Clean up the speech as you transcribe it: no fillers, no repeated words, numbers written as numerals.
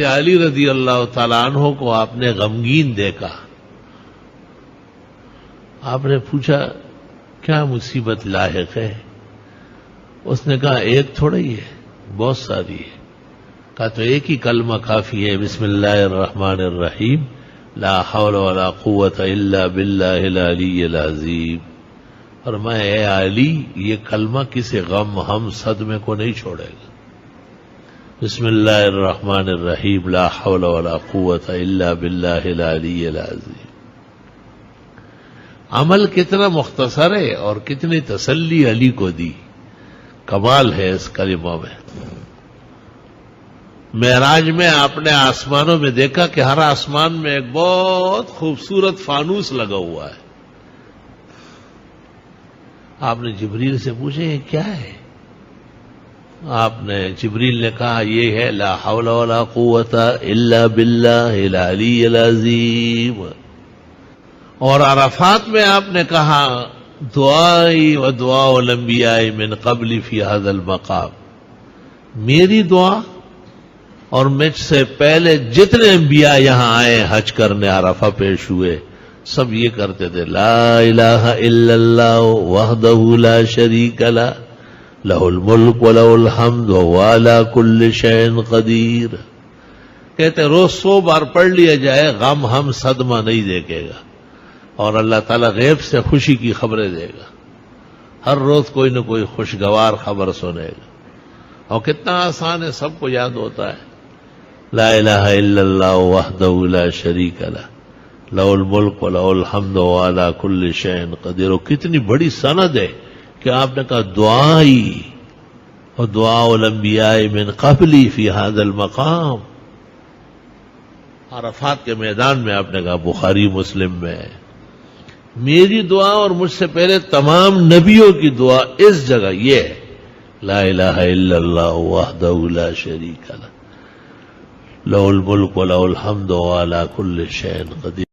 علی رضی اللہ تعالیٰ عنہ کو آپ نے غمگین دیکھا. آپ نے پوچھا کیا مصیبت لاحق ہے؟ اس نے کہا ایک تھوڑا ہی ہے، بہت ساری ہے. کہا تو ایک ہی کلمہ کافی ہے، بسم اللہ الرحمن الرحیم، لا حول ولا قوت الا باللہ العلی العظیم. فرمایا اے علی، یہ کلمہ کسی غم ہم صدمے کو نہیں چھوڑے گا. بسم اللہ الرحمن الرحیم، لا حول ولا قوت الا باللہ العلی العظیم. عمل کتنا مختصر ہے اور کتنی تسلی علی کو دی. کمال ہے اس کلمہ میں. معراج میں آپ نے آسمانوں میں دیکھا کہ ہر آسمان میں ایک بہت خوبصورت فانوس لگا ہوا ہے. آپ نے جبریل سے پوچھا یہ کیا ہے؟ آپ نے جبریل نے کہا یہ ہے لا حول ولا قوت الا باللہ العلی العظیم. اور عرفات میں آپ نے کہا دعائی و دعاء الانبیاء من قبل فی هذا المقام، میری دعا اور مجھ سے پہلے جتنے انبیاء یہاں آئے حج کرنے عرفہ پیش ہوئے سب یہ کرتے تھے لا الہ الا اللہ وحدہ لا شریک لہ لہ الملک ولہ الحمد وہو علی کل شیء قدیر. کہتے روز 100 بار پڑھ لیا جائے غم ہم صدمہ نہیں دیکھے گا اور اللہ تعالیٰ غیب سے خوشی کی خبریں دے گا. ہر روز کوئی نہ کوئی خوشگوار خبر سنے گا. اور کتنا آسان ہے، سب کو یاد ہوتا ہے لا الہ الا اللہ وحدہ لا شریک لہ لہ الملک ولہ الحمد وہو علی کل شیء قدیر. اور کتنی بڑی سند ہے کہ آپ نے کہا دعائی اور دعاء الانبیاء من قبلی فی هذا المقام. عرفات کے میدان میں آپ نے کہا بخاری مسلم میں میری دعا اور مجھ سے پہلے تمام نبیوں کی دعا اس جگہ یہ ہے لا الہ الا اللہ وحدہ لا شریک لہ لہ الملک ولہ الحمد وہو علی کل شیء قدیر.